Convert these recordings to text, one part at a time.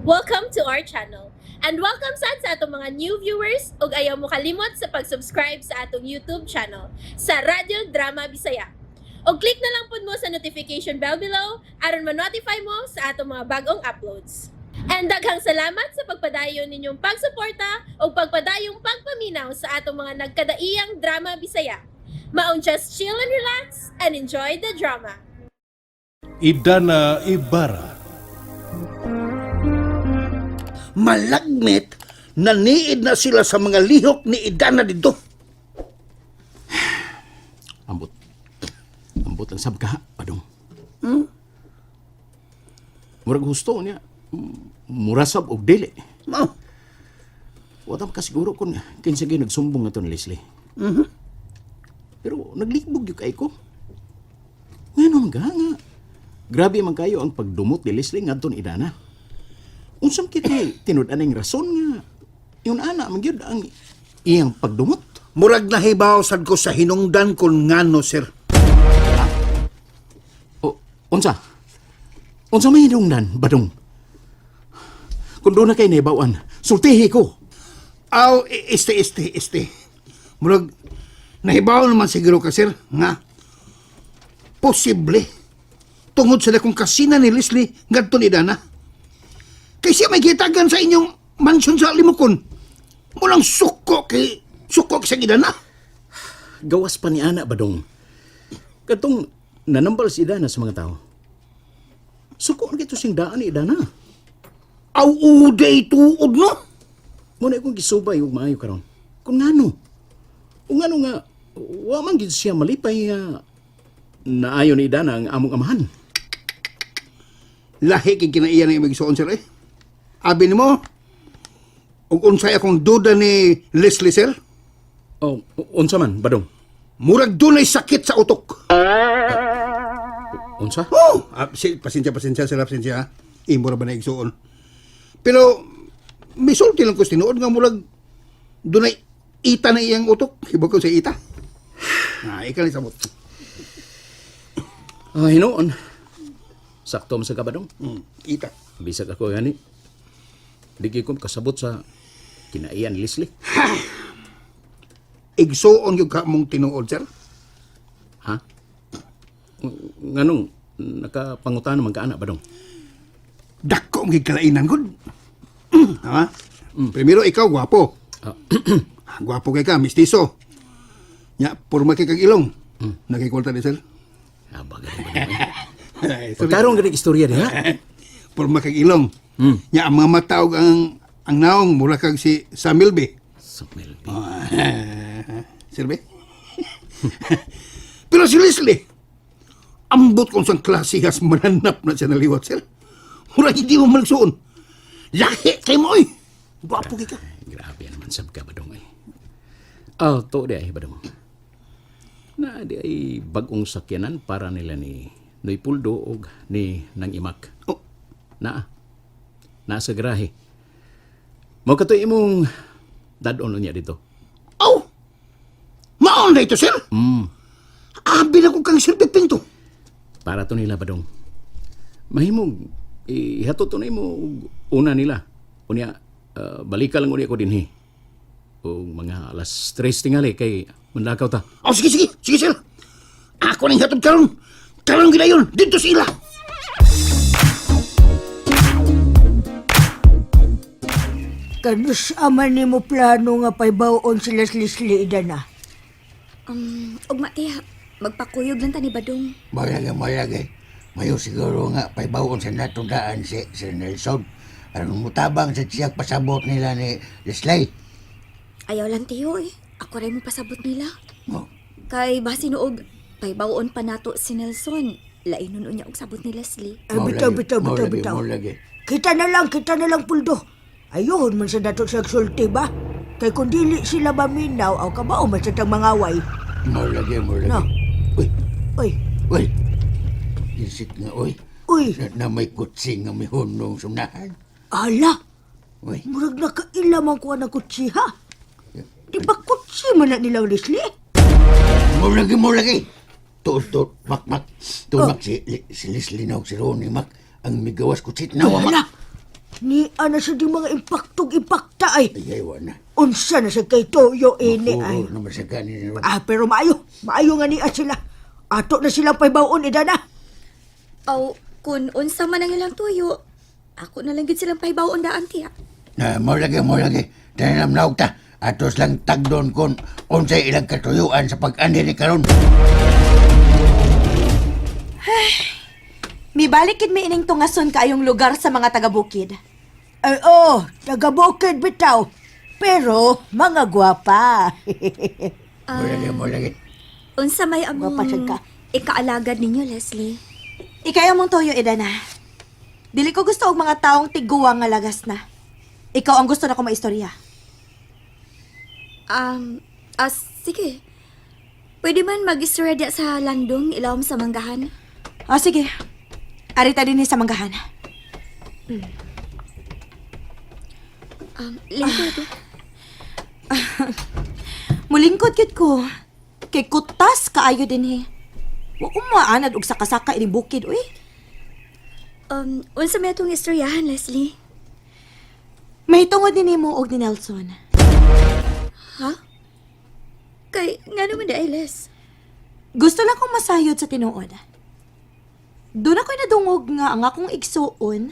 Welcome to our channel. And welcome sa atong mga new viewers ug ayaw mo kalimot sa pag-subscribe sa atong YouTube channel sa Radio Drama Bisaya. O click na lang pud mo sa notification bell below aron ma-notify mo sa atong mga bagong uploads. And daghang salamat sa pagpadayon ninyong pagsuporta o pagpadayong pagpaminaw sa atong mga nagkadaiyang Drama Bisaya. Maong just chill and relax and enjoy the drama. Idana Ibarra. Malagmit, naniid na sila sa mga lihok ni Idana dito. Ambot ang sabka, padong. Murag gusto niya, murasab og dili. Oh, Wala ka siguro kung kinsagay nagsumbong nga to ni Leslie. Pero naglibog yung kay ko. Ngayon nga. Grabe man kayo ang pagdumot ni Leslie nga to ni Idana. Unsam kita tinud-an ang rason nga. Yung ana, magyud ang iyang pagdumot. murag nahibaw sad ko sa hinungdan kon ngano, sir. O, unsa? Unsa may hinungdan, badong? Kung doon na kayo naibawan, sultihi ko. Aw, este. Murag nahibaw naman siguro ka, sir, nga posible tungod sa dakong kasina ni Leslie ngadto ni Idana. Kay siya may gitagan sa inyong mansyon sa Limukon. Mulang suko sa Idana. Gawas pa ni Ana, badong. Katong nanambal si Idana sa mga tao. Suko na kito sing daan ni Idana. Aw, uday tuod, no? Muna akong gisubay yung maayo karon. Kung ngano. Kung ngano nga, waman gid siya malipay naayon ni Idana ang among amahan. Lahi kay kinaiya na imagsuon, sir, eh. Abi ni mo, ug unsay akong duda ni Leslie, sir, O, unsa man, badong? murag dunay sakit sa utok. Unsa? Oh, pasensya, sir, pasensya. Imo ra ba na igsuon? Pero, misulti lang ko tinuod nga murag dunay ita na iyang utok. Iba ko sa ita. Ikaw ni sabot. Hinoon. Sakto man sa kabadong. Ita. Bisag ako gani. Digi ko kasabot sa kinaiyan ni Leslie. Igsuon yung ka mong tinuod, sir. Ha? Nganong nakapangutan naman ka anak badong? Dako ang kalainan, good. Ha? Primero, ikaw, gwapo. Gwapo kay ka, mistiso. Nya, purma kay kag ilong. Nakikwalta ni sir. Bagay badong. Pagkarong ganing istorya di ha? Purma kag ilong. Nya, ang mga mataog ang naong mula kag si Samilbe. Sumilbi. Silbe? Pero si Leslie, ambot kung sang klase has mananap na siya naliwat, sir. Mura hindi mo malsuon. Lahi kay mo, oy. Gwapo kay ka. Grabe naman sab ka badong ay. To di ay badong. Na di ay bagong sakyanan para nila ni Noy Puldo o ni Nang Imak. Oh, Nasa garahe. Mo katoy imong dadon niya dito. oh. Maon na ito, sir. Abi na ko kang Sir Piping to. Para to nila badong. Mahimog ihato to na mo una nila. Unya balika lang unya ko dinhi. O mga alas 3 tingali kay manlakaw ta. Oh, sige, sir. Ako nang hatod karon. Karon gidayon, dito sila. Kanus aman ni mo plano nga paibawon sila sa Leslie Idana. Ugma tiya, magpakuyog lang ta ni Badong. Mayagi. Mayo siguro nga paibawon sa natundaan si Nelson. Anong mutabang sa siyak pasabot nila ni Leslie. Ayaw lang tiyo eh. Ako rin mo pasabot nila. Oh, Kay basi noog, paibawon pa nato si Nelson. Lainon unya og sabot ni Leslie. Ay, bitaw. Maulagi. Kita na lang, Puldo. Ayun man sa dato sa sulti ba? Kay kung dili sila maminaw, aw kabao man sa tang mangaway. Maulagi. No. Uy, Oy, isik nga, uy. uy, Na may kutsing nga may hunong sunahan. ala, Uy, murag nakailamang ko na kutsiha. Di ba kutsi man na nilang Leslie? maulagi. Tuot, mak. Tumak si Leslie na si Ronnie, mak. Ang migawas kutsit na, Ala, Ni ana sa di mga impaktog-impakta ay. Ay, wala na. Unsa na sa kay Toyo ini Oo, ay. naman sa kanin. Pero maayo nga ni sila. Ato na silang paybawon idana. Aw, kung unsa man ang ilang tuyo, ako na lang gid silang pahibaon daan tiya. Mo lagi. Tanam na ta. Atos lang tagdon kon unsay ilang katuyuan sa pag-andi ni karon. Mibalik kid mi ining tungason kaayong lugar sa mga taga-bukid. Ay, taga-bukid bitaw. Pero, mga gwapa. Mo lagi. Unsa may among Mapasag ka. ikaalagad ninyo, Leslie? Ikaw mong toyo, Edana. Dili ko gusto og mga taong tiguwang nga lagas na. Ikaw ang gusto na ko maistorya. Sige. Pwede man mag-istorya diya sa landong, ilawom sa manggahan? Sige. Arita din sa manggahan. Lingkod. Mulingkod kid ko. Kay kutas kaayo din Wa ko maanad og sakasaka ining bukid, uy. Unsa may atong istoryahan, Leslie? May tungod din mo og ni Nelson. Ha? Kay, nga naman di, Les. Gusto lang kong masayod sa tinuod. Doon ako'y nadungog nga ang akong igsuon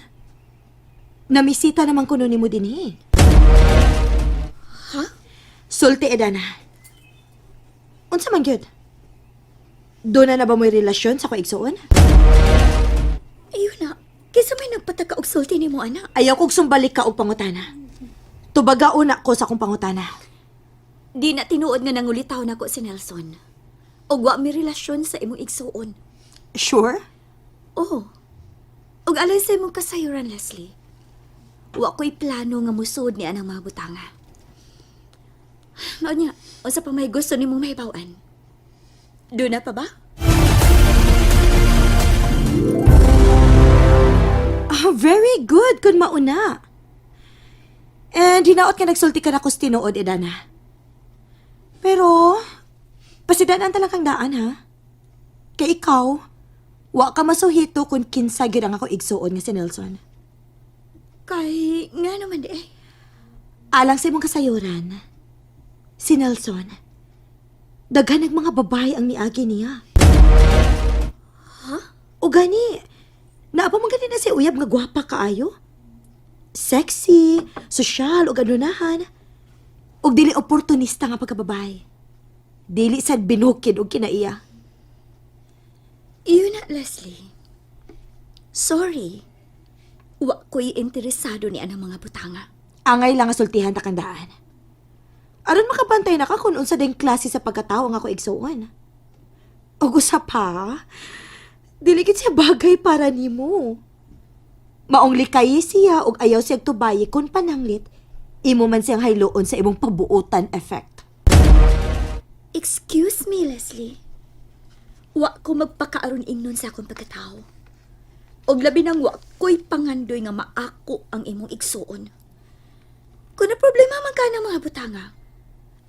na misita naman kuno nimo dinhi. Ha? Sulti, Edana. Unsa man gyud? Doon na ba mo'y relasyon sa ko igsuon? Ayun na. Kaysa may nagpataka og sulti ni mo, anak. Ayaw kong sumbalik ka og pangutana. Tubagaon na ko sa akong pangutana. Di na tinuod nga nangulitaw na ko si Nelson. Og wa mi relasyon sa imong igsuon. Sure? Oo. Og alay sa imong kasayuran, Leslie. Wa ko'y plano nga musud ni anang mga butanga. Mao niya, unsa pa may gusto nimong mahibaw-an? Doon na pa ba? Very good kun mauna. And hinaot ka nagsulti ka na ko tinuod, Edana. Pero, pasidanan talagang daan, ha? Kay ikaw, wa ka masuhito kung kinsa gyud ang ako igsuon nga si Nelson. Kay, nga naman di eh. Alang sa imong kasayuran, si Nelson, daghan ng mga babae ang niagi niya. O gani, naapa man gani na si uyab nga gwapa kaayo? Sexy, sosyal, o ganunahan. O dili oportunista nga pagkababae. Dili sad binukid o kinaiya. Iyon na, Leslie. Sorry. Wa ko'y interesado ni anang mga butanga. Angay lang nga sultihan ta kang daan. Aron makabantay na ka kung unsa ding klase sa pagkatao nga ako igsuon. O gusa pa, dili gid siya bagay para nimo. Maong likay siya og ayaw siya tubayi kung pananglit, imo man siyang hayloon sa imong pabuotan effect. Excuse me, Leslie. Wa ko magpakaaron ingnon sa akong pagkatao. Og labi nang wa ko'y pangandoy nga maako ang imong igsuon. Kung na problema man ka ng mga butanga,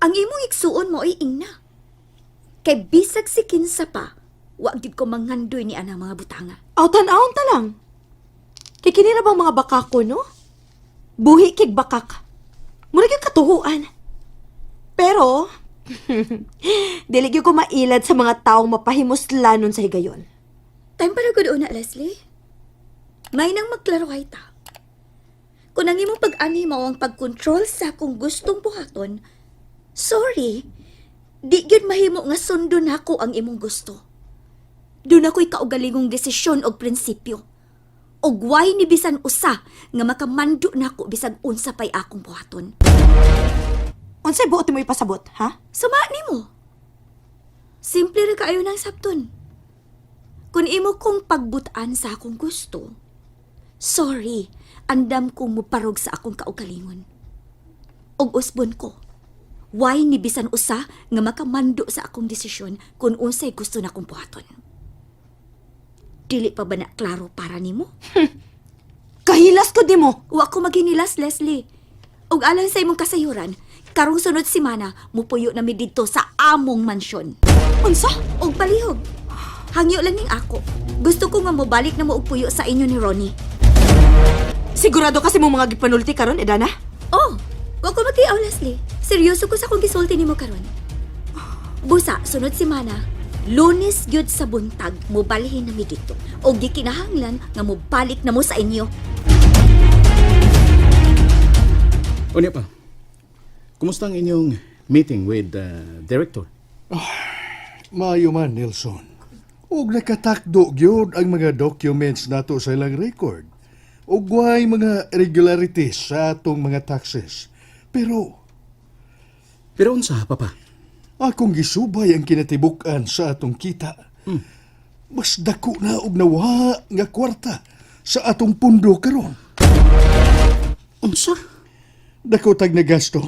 ang imong igsuon mo ay ingna. Kay bisag si kinsa pa, wa gid ko mangandoy ni anang mga butanga. Aw tan-awon ta lang. Kay kini ra bang mga bakako, no? Buhi kig bakak. Mura gyud katuhuan. Pero dili gyud ko mailad sa mga taong mapahimuslanon sa higayon. Time para gud una, Leslie. May nang magklarohay ta. Kung ang imong pag-ani mao ang pag-control sa akong gustong buhaton, sorry, di gyud mahimo nga sundo nako ang imong gusto. Doon ako'y kaugalingong desisyon o prinsipyo. Og way ni bisan usa nga makamando nako bisan unsa pay akong buhaton. Unsay buot mo ipasabot, ha? Sama nimo. Simple ra kaayo nang sabton. Kung imo kong pagbutan sa akong gusto, sorry, andam kong muparog sa akong kaugalingon. Og usbon ko, why ni bisan usa nga makamando sa akong desisyon kung unsay gusto na kong buhaton. Dili pa ba na klaro para nimo? Kahilas ko di mo. Wa ko maghinilas, Leslie. Og alang sa imong kasayuran, karong sunod simana, mupuyo na mi didto sa among mansyon. Unsa? Og palihog. Hangyo lang ning ako. Gusto ko nga mobalik na mo og puyo sa inyo ni Ronnie. Sigurado kasi mo mga gipanulti karon, Edana? Oh, wa ko mag-iaw, Leslie. Seryoso ko sa kong gisulti nimo karon. Busa, sunod semana, Lunes gyud sa buntag mo balhin na mi dito. O gikinahanglan nga mo balik na mo sa inyo. Unya pa, kumusta ang inyong meeting with the director? Maayo man, Nelson. Ug nakatakdo gyud ang mga documents nato sa ilang record. Ug way mga irregularities sa atong mga taxes. Pero Pero unsa, papa? akong gisubay ang kinatibuk-an sa atong kita. Mas dako na og nawa nga kwarta sa atong pundo karon. Unsa? Dako tag na gasto.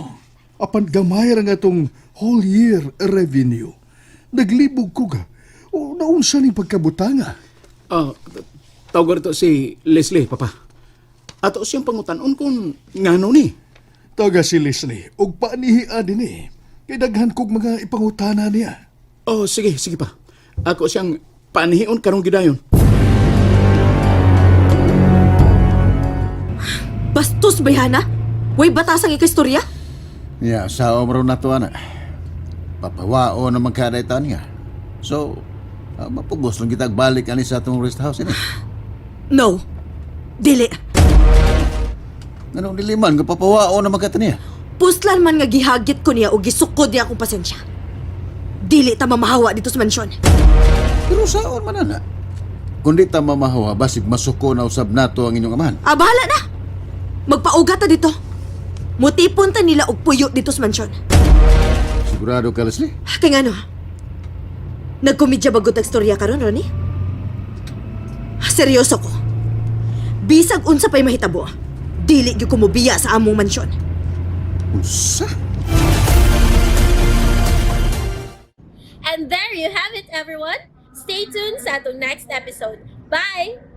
Apan gamay ra nga atong whole year revenue. Naglibog ko ga. O naunsa ni pagkabutanga. Tawag ito si Leslie, papa. Ato siyang pangutan-on kung ngano ni. Taga si Leslie, ug paanihian din eh. Kay daghan kog mga ipangutana niya. Oh, sige pa. Ako siyang paanihion karong gidayon. Bastos, bayhana? Way batasang ikastorya? Ya, sa omro na to, ana. Papawao na magkadaitan niya. So, mapugos lang kita balik ani sa atong rest house ini. No. Dili. Anong diliman, kapapawao na magkata niya. Puslan man nga gihagit ko niya o gisukod niya akong pasensya. Dili ta mamahawa dito sa mansyon. Pero saon man ana. Kundi ta mamahawa, basig masuko na usab nato ang inyong amahan. Bahala na. Magpaugat ta dito. Mutipon ta nila og puyo dito sa mansyon. Sigurado ka, Leslie? Kay ngano? Nagkomedya bagot ang storya karon, Ronnie? Seryoso ko. Bisag unsa pa'y mahitabo. Dili gyud ko mobiya sa among mansyon. Unsa? And there you have it, everyone. Stay tuned sa atong next episode. Bye!